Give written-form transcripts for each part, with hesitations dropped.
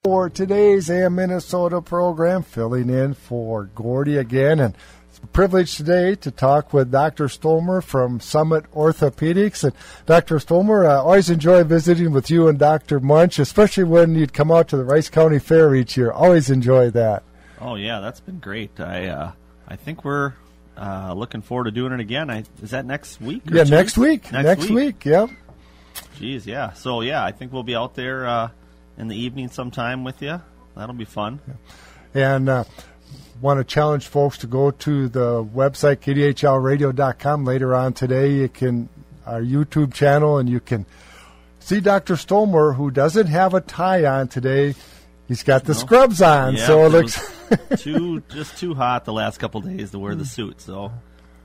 For today's AM Minnesota program, filling in for Gordy again, and it's a privilege today to talk with Dr. Stroemer from Summit Orthopedics. And Dr. Stroemer, I always enjoy visiting with you and Dr. Munch, especially when you'd come out to the Rice County Fair each year. Always enjoy that. Oh yeah, that's been great. I think we're looking forward to doing it again. Is that next week? Yeah, next week. Next week. Yep. Geez, yeah. So yeah, I think we'll be out there in the evening sometime with you. That'll be fun. Yeah. And want to challenge folks to go to the website, kdhlradio.com. Later on today, you can, our YouTube channel, and you can see Dr. Stroemer, who doesn't have a tie on today. He's got the scrubs on, yeah, so it looks just too hot the last couple of days to wear the suit, so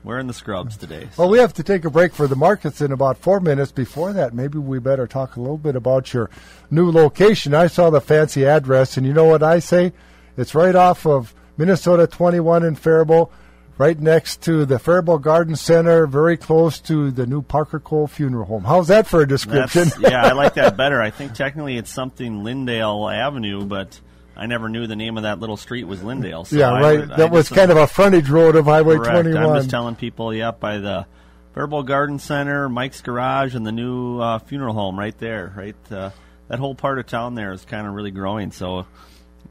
wearing the scrubs today. So. Well, we have to take a break for the markets in about 4 minutes. Before that, maybe we better talk a little bit about your new location. I saw the fancy address, and you know what I say? It's right off of Minnesota 21 in Faribault, right next to the Faribault Garden Center, very close to the new Parker Cole Funeral Home. How's that for a description? Yeah, I like that better. I think technically it's something Lyndale Avenue, but I never knew the name of that little street was Lyndale. So yeah, right. That was kind of a frontage road of Highway correct. 21. I'm just telling people, by the Faribault Garden Center, Mike's Garage, and the new funeral home right there. Right, that whole part of town there is kind of really growing. So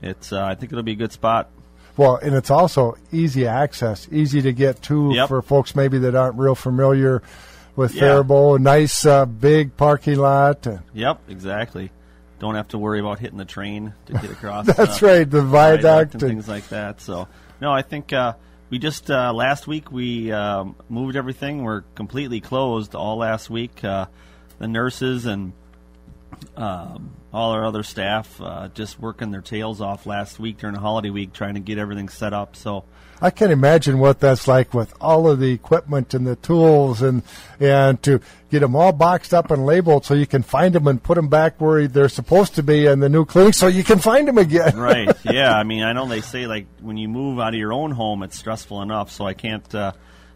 it's I think it'll be a good spot. Well, and it's also easy access, easy to get to for folks maybe that aren't real familiar with Faribault. Nice big parking lot. Yep, exactly. Don't have to worry about hitting the train to get across. That's right, the viaduct and things like that. So, no, I think we just last week we moved everything. We're completely closed all last week. The nurses and all our other staff just working their tails off last week during the holiday week trying to get everything set up. So I can imagine what that's like with all of the equipment and the tools and to get them all boxed up and labeled so you can find them and put them back where they're supposed to be in the new clinic so you can find them again. Right, yeah. I mean, I know they say, like, when you move out of your own home, it's stressful enough, so I can't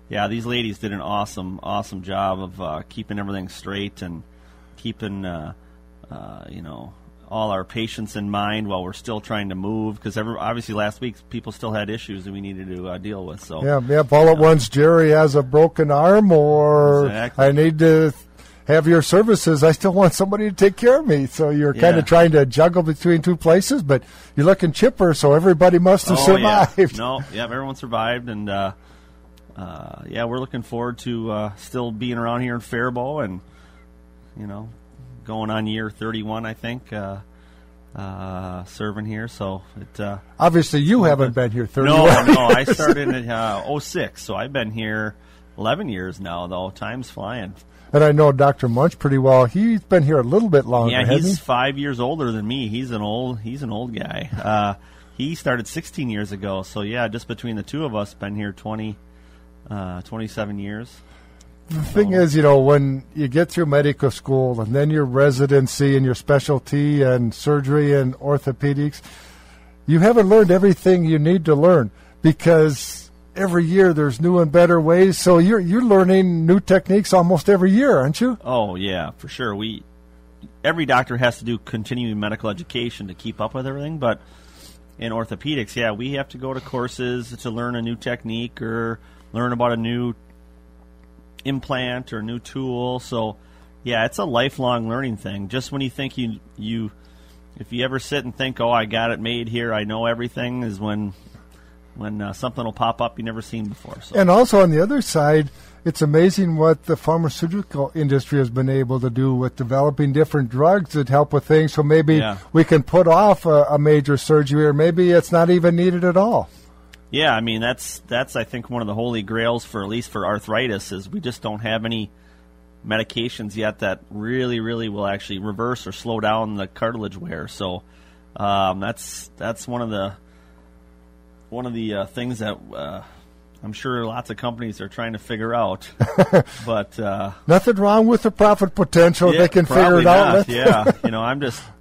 these ladies did an awesome job of keeping everything straight and keeping all our patients in mind while we're still trying to move, because obviously last week people still had issues that we needed to deal with. So all at once Jerry has a broken arm, or exactly. I need to have your services. I still want somebody to take care of me. So you're kind of trying to juggle between two places, but you're looking chipper, so everybody must have survived. Everyone survived, and we're looking forward to still being around here in Faribault, and going on year 31, I think, serving here. So it obviously you haven't been here 31. No, I started in 06, so I've been here 11 years now. Though time's flying. And I know Dr. Munch pretty well. He's been here a little bit longer. Yeah, he's 5 years older than me. He's an old guy. He started 16 years ago. So just between the two of us, been here 27 years. The thing is, when you get through medical school and then your residency and your specialty and surgery and orthopedics, you haven't learned everything you need to learn, because every year there's new and better ways. So you're learning new techniques almost every year, aren't you? Oh, yeah, for sure. Every doctor has to do continuing medical education to keep up with everything, but in orthopedics, we have to go to courses to learn a new technique or learn about a new implant or new tool. So it's a lifelong learning thing. Just when you think if you ever sit and think, I got it made here, I know everything, is when something will pop up you never seen before. So. And also on the other side, it's amazing what the pharmaceutical industry has been able to do with developing different drugs that help with things. So maybe we can put off a major surgery, or maybe it's not even needed at all. Yeah, I mean, that's I think one of the holy grails for, at least for arthritis, is we just don't have any medications yet that really, really will actually reverse or slow down the cartilage wear. So that's one of the things that I'm sure lots of companies are trying to figure out. But nothing wrong with the profit potential. They can figure it out.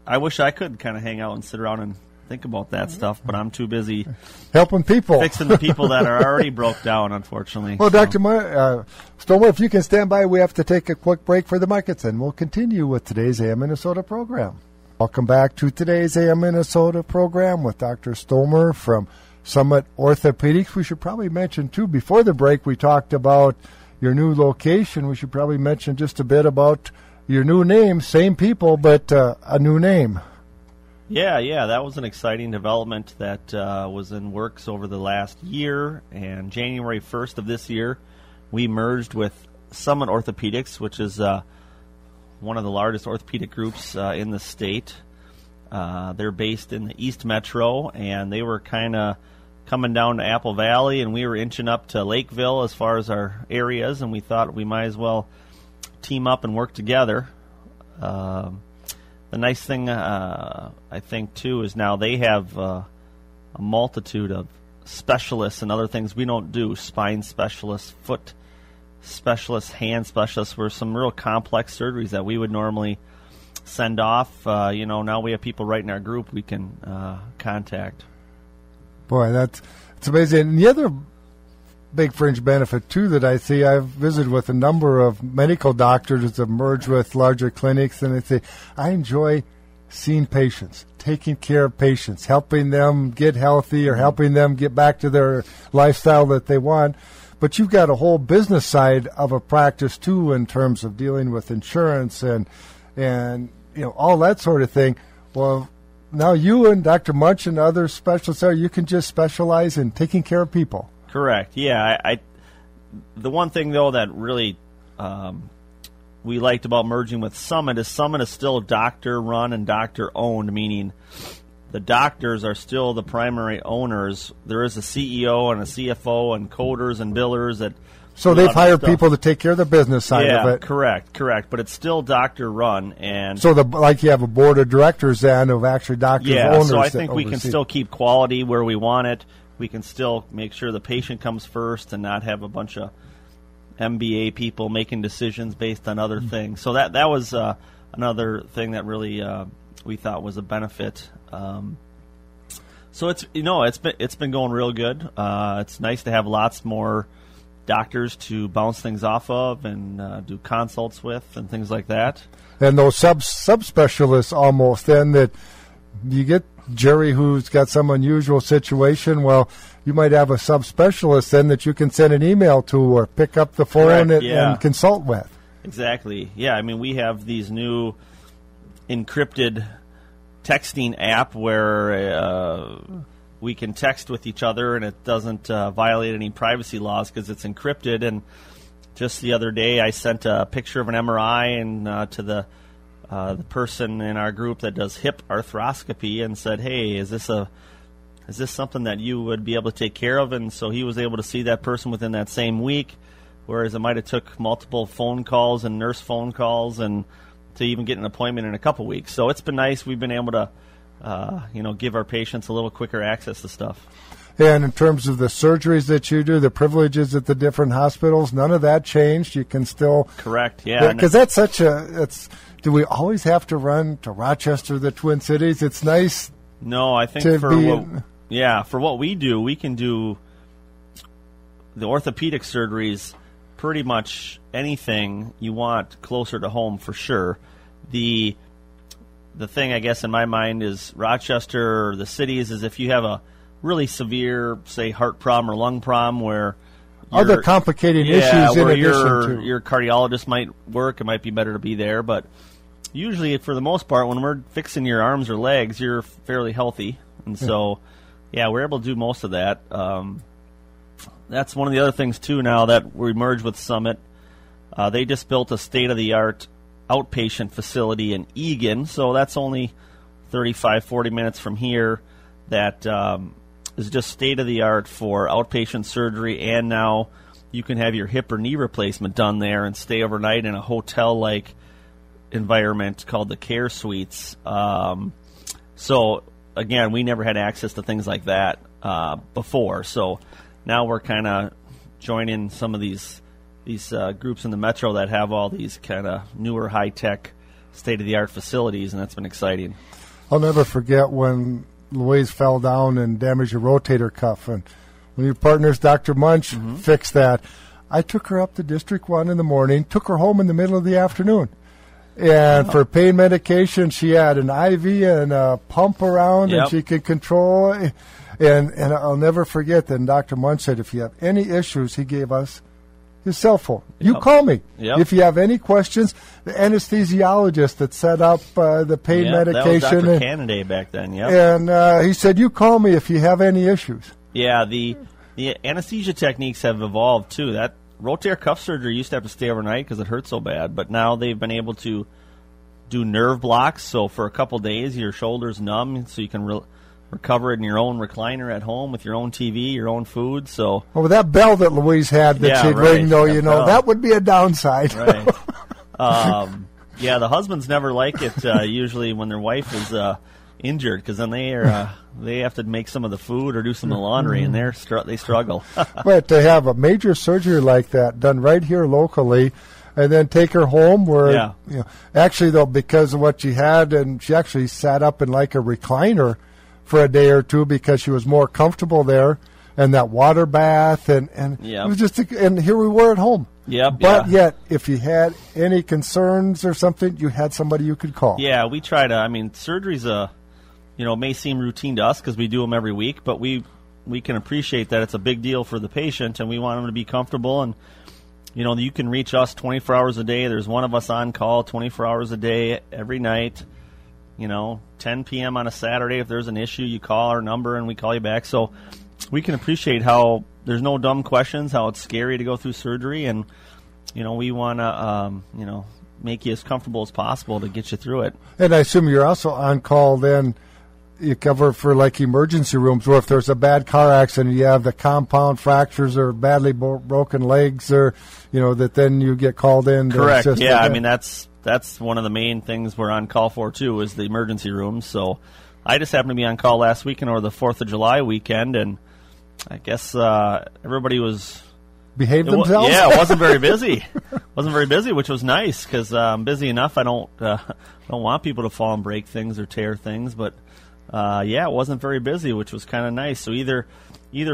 I wish I could kind of hang out and sit around and think about that stuff, but I'm too busy helping people, fixing the people that are already broke down, unfortunately. Well, Dr. Stroemer, if you can stand by, we have to take a quick break for the markets, and we'll continue with today's AM Minnesota program. Welcome back to today's AM Minnesota program with Dr. Stroemer from Summit Orthopedics. We should probably mention, too, before the break, we talked about your new location. We should probably mention just a bit about your new name. Same people, but a new name. Yeah, that was an exciting development that was in works over the last year. And January 1st of this year, we merged with Summit Orthopedics, which is one of the largest orthopedic groups in the state. They're based in the East Metro, and they were kind of coming down to Apple Valley, and we were inching up to Lakeville as far as our areas, and we thought we might as well team up and work together. The nice thing, I think, too, is now they have a multitude of specialists and other things we don't do. Spine specialists, foot specialists, hand specialists, were some real complex surgeries that we would normally send off. Now we have people right in our group we can contact. Boy, it's amazing. And the other big fringe benefit, too, that I see, I've visited with a number of medical doctors that have merged with larger clinics, and they say, I enjoy seeing patients, taking care of patients, helping them get healthy or helping them get back to their lifestyle that they want. But you've got a whole business side of a practice, too, in terms of dealing with insurance and all that sort of thing. Well, now you and Dr. Munch and other specialists you can just specialize in taking care of people. Correct. Yeah. The one thing, though, that really we liked about merging with Summit is still doctor-run and doctor-owned, meaning the doctors are still the primary owners. There is a CEO and a CFO and coders and billers that. So they've hired people to take care of the business side of it. Correct. But it's still doctor-run, and so you have a board of directors then of actually doctors owners. So I think we can still keep quality where we want it. We can still make sure the patient comes first and not have a bunch of MBA people making decisions based on other things. So that was another thing that really we thought was a benefit. So it's been going real good. It's nice to have lots more doctors to bounce things off of and do consults with and things like that. And those subspecialists almost then that you get Jerry who's got some unusual situation. Well, you might have a subspecialist then that you can send an email to or pick up the phone and consult with. Exactly. Yeah, I mean, we have these new encrypted texting app where we can text with each other and it doesn't violate any privacy laws because it's encrypted. And just the other day I sent a picture of an MRI and to the person in our group that does hip arthroscopy and said, hey, is this something that you would be able to take care of? And so he was able to see that person within that same week, whereas it might have took multiple phone calls and nurse phone calls and to even get an appointment in a couple weeks. So it's been nice. We've been able to give our patients a little quicker access to stuff. And in terms of the surgeries that you do, the privileges at the different hospitals, none of that changed. You can still... Correct, yeah. Because that's do we always have to run to Rochester, the Twin Cities? It's nice. No, I think for what we do, we can do the orthopedic surgeries pretty much anything you want closer to home for sure. The thing, I guess, in my mind is Rochester or the cities is if you have a really severe, say, heart problem or lung problem where other complicating issues in addition to your cardiologist might work, it might be better to be there. But usually, for the most part, when we're fixing your arms or legs, you're fairly healthy. And so, we're able to do most of that. That's one of the other things, too, now that we merged with Summit. They just built a state-of-the-art outpatient facility in Eagan. So that's only 35, 40 minutes from here. That is just state-of-the-art for outpatient surgery, and now you can have your hip or knee replacement done there and stay overnight in a hotel-like environment called the Care Suites. So, again, we never had access to things like that before. So now we're kind of joining some of these groups in the metro that have all these kind of newer, high-tech, state-of-the-art facilities, and that's been exciting. I'll never forget when Louise fell down and damaged her rotator cuff, and when your partners, Dr. Munch, fixed that. I took her up to District 1 in the morning, took her home in the middle of the afternoon. And for pain medication, she had an IV and a pump around, and she could control. And I'll never forget that Dr. Munch said, if you have any issues, he gave us his cell phone. You call me. If you have any questions. The anesthesiologist that set up the pain medication. That was Dr. Canaday back then, And he said, you call me if you have any issues. Yeah, the anesthesia techniques have evolved, too. That rotator cuff surgery used to have to stay overnight because it hurt so bad, but now they've been able to do nerve blocks, so for a couple days your shoulder's numb, so you can recover in your own recliner at home with your own TV, your own food. So, well, with that bell that Louise had that she'd ring, though, that would be a downside. Right. The husbands never like it usually when their wife is injured, because then they have to make some of the food or do some of the laundry, and they struggle. But to have a major surgery like that done right here locally, and then take her home where, actually, though, because of what she had, and she actually sat up in like a recliner for a day or two because she was more comfortable there, and that water bath, and it was just, and here we were at home. But yet, if you had any concerns or something, you had somebody you could call. Yeah, we try to, surgery's may seem routine to us because we do them every week, but we can appreciate that it's a big deal for the patient, and we want them to be comfortable. And you can reach us 24 hours a day. There's one of us on call 24 hours a day every night. 10 p.m. on a Saturday, if there's an issue, you call our number and we call you back. So we can appreciate how there's no dumb questions, how it's scary to go through surgery, and we want to make you as comfortable as possible to get you through it. And I assume you're also on call then. You cover for like emergency rooms, where if there's a bad car accident, you have the compound fractures or badly broken legs, or that then you get called in. Correct. Yeah, that's one of the main things we're on call for too, is the emergency rooms. So I just happened to be on call last weekend or the 4th of July weekend, and I guess everybody was behaved themselves. It wasn't very busy. Wasn't very busy, which was nice because I'm busy enough. I don't want people to fall and break things or tear things, but. It wasn't very busy, which was kind of nice. So either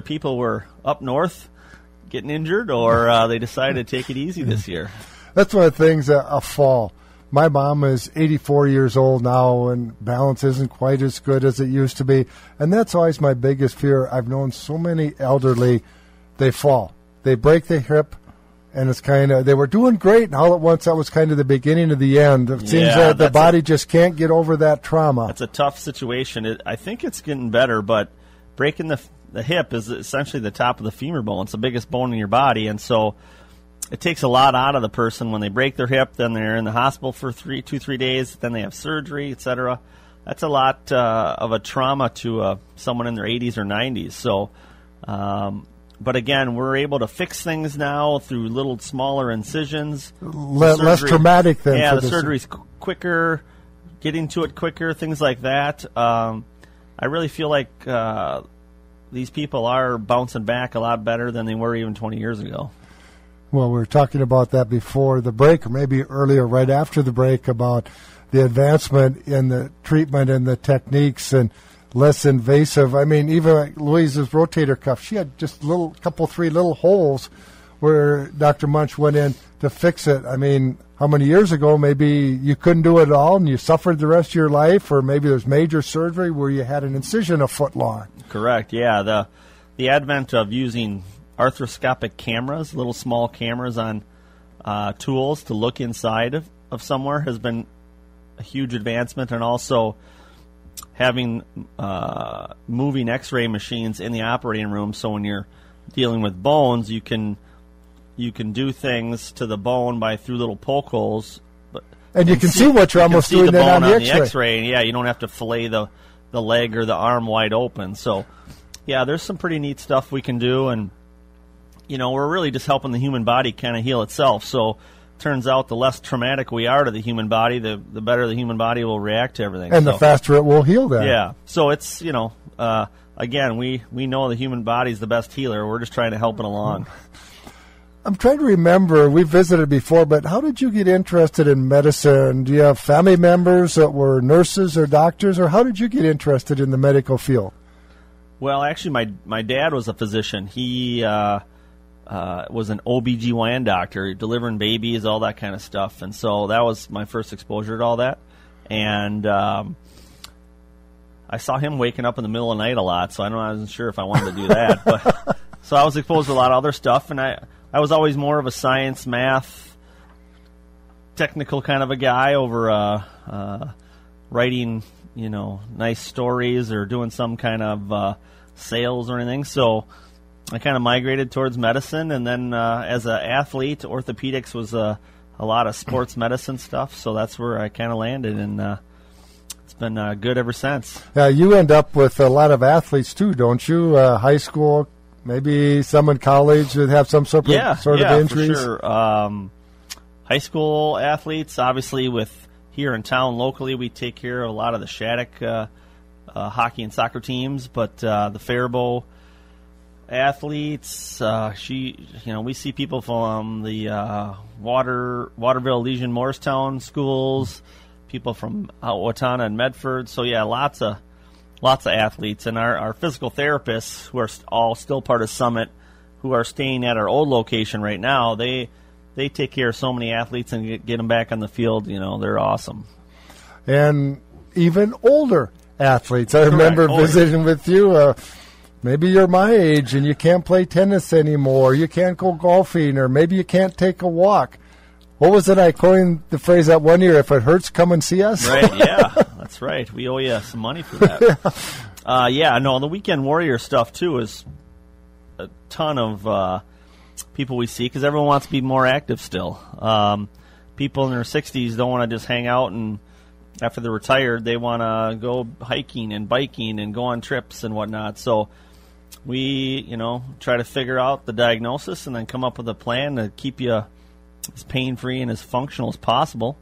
people were up north getting injured, or they decided to take it easy this year. That's one of the things, a fall. My mom is 84 years old now, and balance isn't quite as good as it used to be. And that's always my biggest fear. I've known so many elderly, they fall. They break their hip, and it's kind of, they were doing great, and all at once that was kind of the beginning of the end. It seems that the body just can't get over that trauma. It's a tough situation. I think it's getting better, but breaking the hip is essentially the top of the femur bone. It's the biggest bone in your body, and so it takes a lot out of the person when they break their hip. Then they're in the hospital for 2-3 days. Then they have surgery, etc. That's a lot of a trauma to someone in their 80s or 90s. So. But again, we're able to fix things now through little smaller incisions. Less traumatic than the surgery's quicker, getting to it quicker, things like that. I really feel like these people are bouncing back a lot better than they were even 20 years ago. Well, we were talking about that before the break, or maybe earlier, right after the break, about the advancement in the treatment and the techniques and less invasive. Even like Louise's rotator cuff, she had just three little holes where Dr. Munch went in to fix it. How many years ago maybe you couldn't do it at all and you suffered the rest of your life, or maybe there's major surgery where you had an incision a foot long. Correct, yeah. The advent of using arthroscopic cameras, little small cameras on tools to look inside of somewhere, has been a huge advancement, and also having moving x-ray machines in the operating room, so when you're dealing with bones, you can do things to the bone through little poke holes. And you can see what you're almost doing then on the x-ray. And you don't have to fillet the leg or the arm wide open. So, there's some pretty neat stuff we can do, and we're really just helping the human body kind of heal itself. So turns out the less traumatic we are to the human body, the better the human body will react to everything. And the faster it will heal that. Yeah. So it's, again, we know the human body is the best healer. We're just trying to help it along. I'm trying to remember, we visited before, but how did you get interested in medicine? Do you have family members that were nurses or doctors, or how did you get interested in the medical field? Well, actually, my dad was a physician. He was an OBGYN doctor, delivering babies, all that kind of stuff. And so that was my first exposure to all that. And I saw him waking up in the middle of the night a lot, so I wasn't sure if I wanted to do that. But so I was exposed to a lot of other stuff, and I was always more of a science, math, technical kind of a guy over writing, nice stories or doing some kind of sales or anything. So I kind of migrated towards medicine, and then as an athlete, orthopedics was a lot of sports medicine stuff, so that's where I kind of landed, and it's been good ever since. Yeah, you end up with a lot of athletes too, don't you? High school, maybe some in college that have some sort of injuries? For sure. High school athletes, obviously, with here in town locally, we take care of a lot of the Shattuck hockey and soccer teams, but the faribault athletes, we see people from the Waterville, Legion, Morristown schools, people from Owatonna and Medford. So yeah, lots of athletes, and our physical therapists, who are all still part of Summit, who are staying at our old location right now, they take care of so many athletes and get them back on the field. They're awesome. And even older athletes. I remember visiting with you. Maybe you're my age and you can't play tennis anymore. You can't go golfing, or maybe you can't take a walk. What was it? I coined the phrase that one year, if it hurts, come and see us. Right, yeah, that's right. We owe you some money for that. The weekend warrior stuff, too, is a ton of people we see, because everyone wants to be more active still. People in their 60s don't want to just hang out, and after they're retired, they want to go hiking and biking and go on trips and whatnot. So we, try to figure out the diagnosis and then come up with a plan to keep you as pain-free and as functional as possible.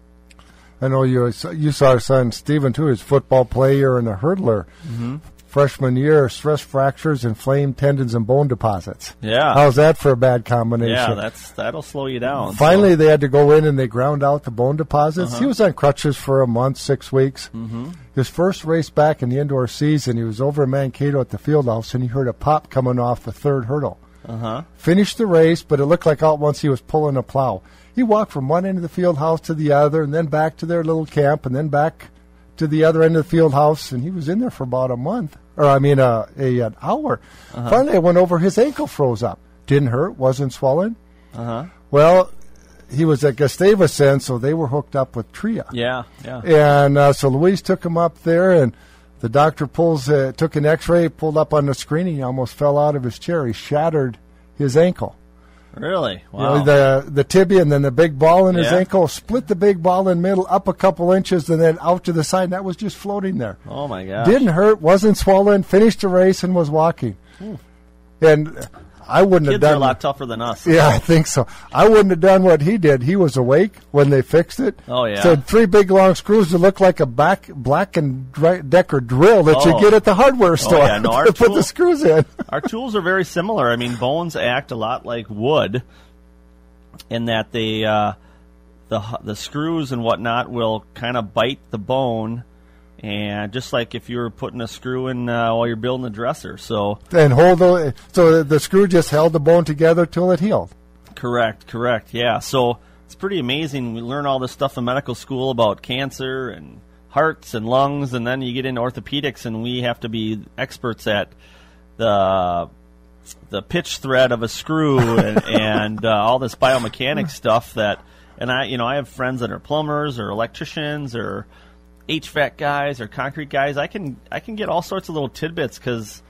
I know you saw our son Steven, too. He's a football player and a hurdler. Mm-hmm. Freshman year, stress fractures, inflamed tendons, and bone deposits. Yeah. How's that for a bad combination? Yeah, that'll slow you down. Finally, they had to go in and they ground out the bone deposits. Uh-huh. He was on crutches for a month, 6 weeks. Mm-hmm. His first race back in the indoor season, he was over in Mankato at the field house, and he heard a pop coming off the third hurdle. Uh-huh. Finished the race, but it looked like out once he was pulling a plow. He walked from one end of the field house to the other, and then back to their little camp, and then back to the other end of the field house, and he was in there for about a month. An hour. Uh-huh. Finally, I went over, his ankle froze up. Didn't hurt, wasn't swollen. Uh-huh. Well, he was at Gustavus then, so they were hooked up with Tria. Yeah. And so Louise took him up there, and the doctor took an x-ray, pulled up on the screen, and he almost fell out of his chair. He shattered his ankle. Really? Wow. The tibia and then the big ball in his ankle, split the big ball in the middle, up a couple inches, and then out to the side, and that was just floating there. Oh, my gosh. Didn't hurt, wasn't swollen, finished the race, and was walking. And I wouldn't have done... Kids are a lot tougher than us. Yeah, I think so. I wouldn't have done what he did. He was awake when they fixed it. Oh, yeah. So 3 big long screws that look like a Black and Decker drill that you get at the hardware store. Oh, yeah. No, to put the screws in. Our tools are very similar. I mean, bones act a lot like wood, in that the screws and whatnot will kind of bite the bone, and just like if you were putting a screw in while you're building a dresser. So the screw just held the bone together till it healed. Correct. Yeah. So it's pretty amazing. We learn all this stuff in medical school about cancer and hearts and lungs, and then you get into orthopedics, and we have to be experts at the pitch thread of a screw and all this biomechanics stuff and I have friends that are plumbers or electricians or HVAC guys or concrete guys. I can get all sorts of little tidbits because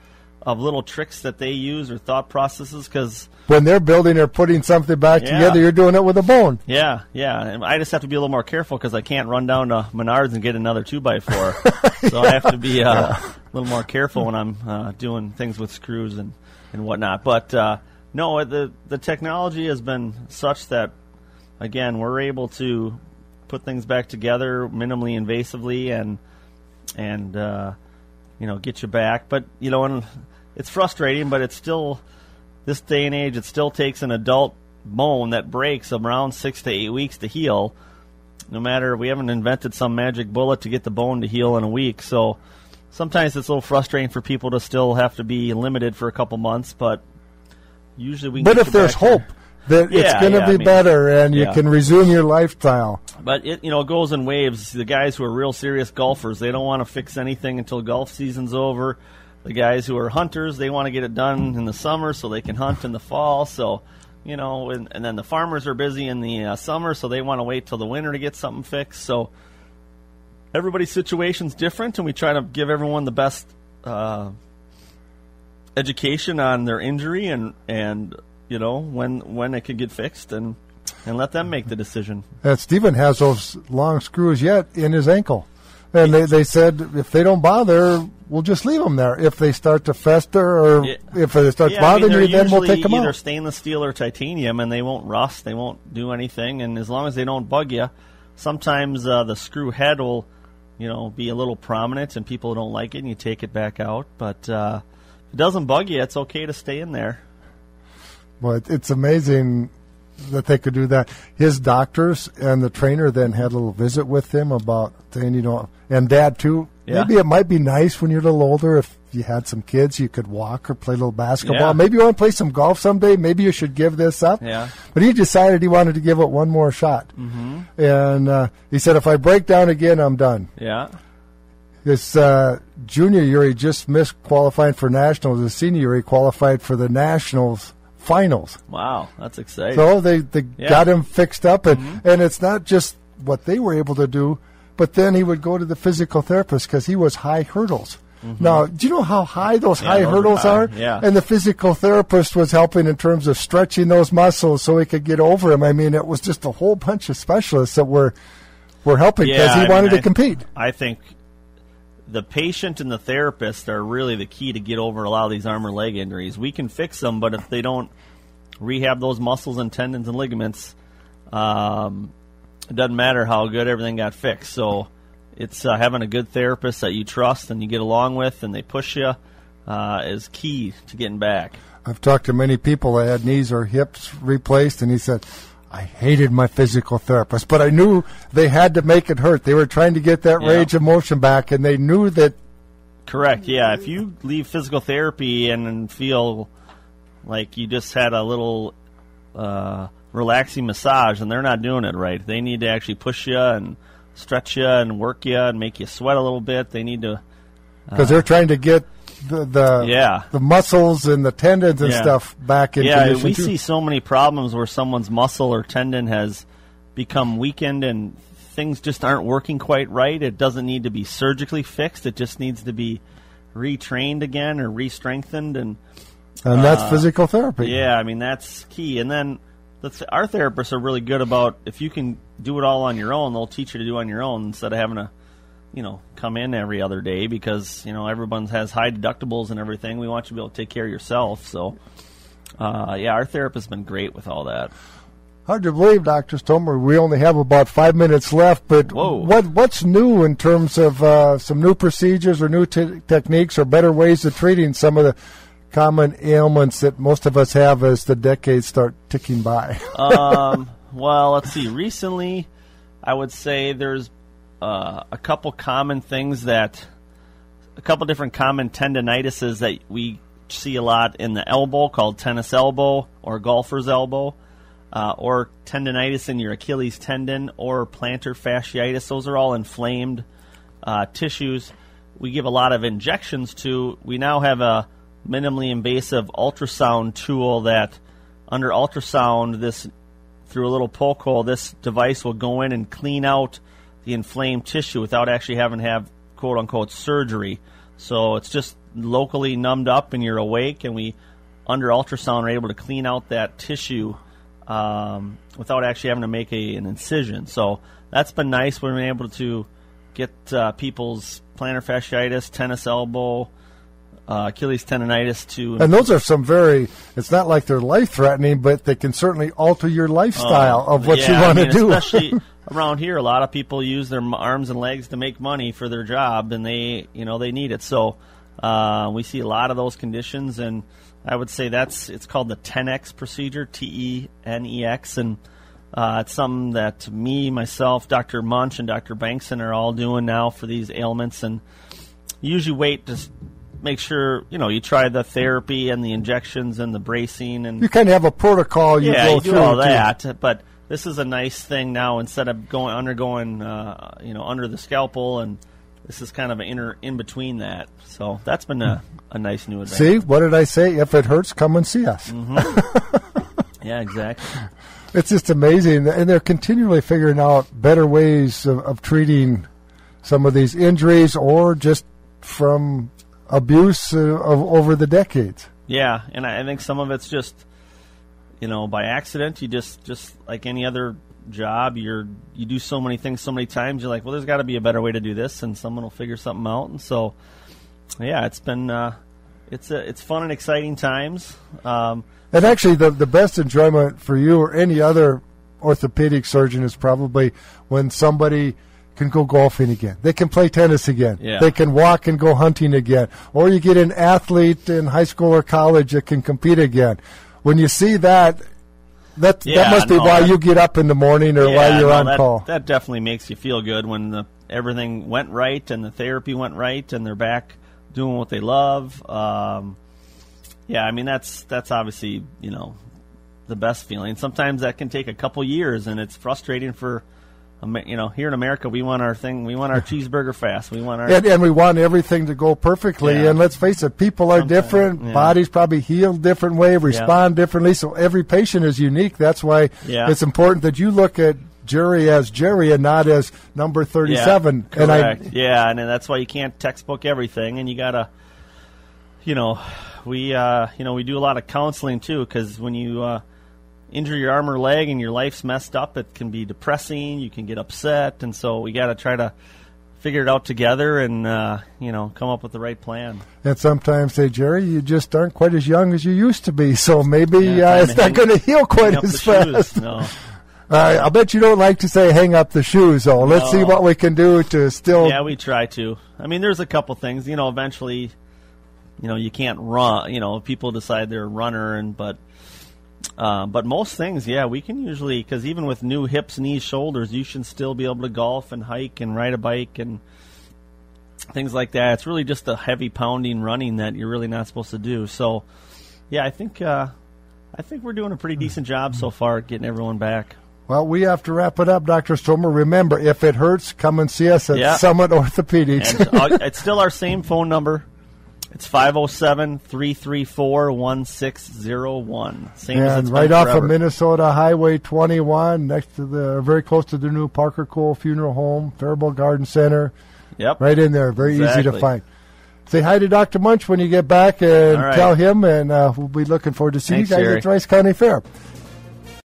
of little tricks that they use or thought processes, because when they're building or putting something back together, you're doing it with a bone. Yeah. And I just have to be a little more careful because I can't run down to Menards and get another 2x4. So I have to be a little more careful when I'm doing things with screws and whatnot. But no, the technology has been such that, again, we're able to put things back together minimally invasively and get you back. But and it's frustrating, but it's still, this day and age, it still takes an adult bone that breaks around 6 to 8 weeks to heal. No matter, we haven't invented some magic bullet to get the bone to heal in a week. So sometimes it's a little frustrating for people to still have to be limited for a couple months, but usually we can But get if you there's back here. hope that it's going to be better and you can resume your lifestyle. But it goes in waves. The guys who are real serious golfers, they don't want to fix anything until golf season's over. The guys who are hunters, they want to get it done in the summer so they can hunt in the fall. So, and then the farmers are busy in the summer, so they want to wait till the winter to get something fixed. So everybody's situation's different, and we try to give everyone the best education on their injury and when it could get fixed and let them make the decision. And Stephen has those long screws yet in his ankle. And they said if they don't bother, we'll just leave them there. If they start to fester or if they start bothering you, then we'll take them out. Either stainless steel or titanium, and they won't rust, they won't do anything. And as long as they don't bug you, sometimes the screw head will be a little prominent and people don't like it and you take it back out. But if it doesn't bug you, it's okay to stay in there. Well, it's amazing that they could do that. His doctors and the trainer then had a little visit with him about saying, and Dad too, maybe it might be nice when you're a little older if you had some kids, you could walk or play a little basketball. Yeah. Maybe you want to play some golf someday. Maybe you should give this up. Yeah. But he decided he wanted to give it one more shot. Mm-hmm. And he said, if I break down again, I'm done. Yeah. His junior year, he just missed qualifying for nationals. His senior year, he qualified for the nationals finals. Wow, that's exciting. So they got him fixed up, and it's not just what they were able to do, but then he would go to the physical therapist because he was high hurdles. Mm-hmm. Now, do you know how high those hurdles are? Yeah. And the physical therapist was helping in terms of stretching those muscles so he could get over them. I mean, it was just a whole bunch of specialists that were helping because he wanted to compete. I think the patient and the therapist are really the key to get over a lot of these arm or leg injuries. We can fix them, but if they don't rehab those muscles and tendons and ligaments, it doesn't matter how good everything got fixed. So it's having a good therapist that you trust and you get along with and they push you is key to getting back. I've talked to many people that had knees or hips replaced, and he said, I hated my physical therapist, but I knew they had to make it hurt. They were trying to get that range of motion back, and they knew that. Correct, yeah. If you leave physical therapy and feel like you just had a little relaxing massage, and they're not doing it right. They need to actually push you and stretch you and work you and make you sweat a little bit. They need to... Because they're trying to get the muscles and the tendons and stuff back in condition. Yeah, we see so many problems where someone's muscle or tendon has become weakened and things just aren't working quite right. It doesn't need to be surgically fixed. It just needs to be retrained again or re-strengthened. And that's physical therapy. Yeah, I mean, that's key. And then our therapists are really good about if you can do it all on your own, they'll teach you to do it on your own instead of having to come in every other day because, everyone has high deductibles and everything. We want you to be able to take care of yourself. So, our therapist's been great with all that. Hard to believe, Dr. Stroemer, we only have about 5 minutes left, but what's new in terms of some new procedures or new techniques or better ways of treating some of the common ailments that most of us have as the decades start ticking by? Well, let's see. Recently, I would say there's a couple common things a couple different common tendinitises that we see a lot in the elbow called tennis elbow or golfer's elbow, or tendinitis in your Achilles tendon or plantar fasciitis. Those are all inflamed tissues. We give a lot of injections to. We now have a minimally invasive ultrasound tool that under ultrasound, through a little poke hole, this device will go in and clean out the inflamed tissue without actually having to have quote-unquote surgery. So it's just locally numbed up and you're awake, and we, under ultrasound, are able to clean out that tissue without actually having to make an incision. So that's been nice. We've been able to get people's plantar fasciitis, tennis elbow, Achilles tendonitis to... And those are some it's not like they're life-threatening, but they can certainly alter your lifestyle of what you want to do. Especially around here, a lot of people use their arms and legs to make money for their job, and they need it. So we see a lot of those conditions, and I would say it's called the 10X procedure, TENEX, and it's something that myself, Dr. Munch, and Dr. Bankson are all doing now for these ailments, and you usually wait make sure, you try the therapy and the injections and the bracing. And you kind of have a protocol you go through. Yeah, you do all that. But this is a nice thing now instead of undergoing, under the scalpel, and this is kind of an in between that. So that's been a nice new adventure. See, what did I say? If it hurts, come and see us. Mm-hmm. Yeah, exactly. It's just amazing, and they're continually figuring out better ways of treating some of these injuries or just from abuse over the decades. Yeah, and I think some of it's just, by accident. You just like any other job, you do so many things so many times. You're like, well, there's got to be a better way to do this, and someone will figure something out. And so, yeah, it's been it's fun and exciting times. And actually, the best enjoyment for you or any other orthopedic surgeon is probably when somebody can go golfing again. They can play tennis again. Yeah. They can walk and go hunting again. Or you get an athlete in high school or college that can compete again. When you see that must be why you get up in the morning or why you're on call. That definitely makes you feel good when everything went right and the therapy went right and they're back doing what they love. That's obviously, the best feeling. Sometimes that can take a couple years, and it's frustrating for, here in America, we want our thing. We want our cheeseburger fast. We want our and we want everything to go perfectly. Yeah. And let's face it, people are different. Yeah. Bodies probably heal different way, respond differently. So every patient is unique. That's why it's important that you look at Jerry as Jerry and not as number 37. Yeah, correct. And that's why you can't textbook everything, and you gotta, we do a lot of counseling too, because when you injure your arm or leg and your life's messed up, it can be depressing. You can get upset, and so we got to try to figure it out together and come up with the right plan. And sometimes say, Jerry, you just aren't quite as young as you used to be, so maybe it's not going to heal quite as fast. No. I bet you don't like to say hang up the shoes, though. Let's see what we can do to still. Yeah, we try to. I mean, there's a couple things. Eventually, you can't run. People decide they're a runner, but most things, we can usually, because even with new hips, knees, shoulders, you should still be able to golf and hike and ride a bike and things like that. It's really just the heavy pounding running that you're really not supposed to do. So, I think we're doing a pretty decent job so far at getting everyone back. Well, we have to wrap it up, Dr. Stroemer. Remember, if it hurts, come and see us at Summit Orthopedics. And it's still our same phone number. It's 507-334-1601. Same as it's right been off forever. of Minnesota Highway 21, very close to the new Parker Cole Funeral Home, Faribault Garden Center. Yep. Right in there. Very easy to find. Say hi to Dr. Munch when you get back and tell him, and we'll be looking forward to seeing you guys at Rice County Fair.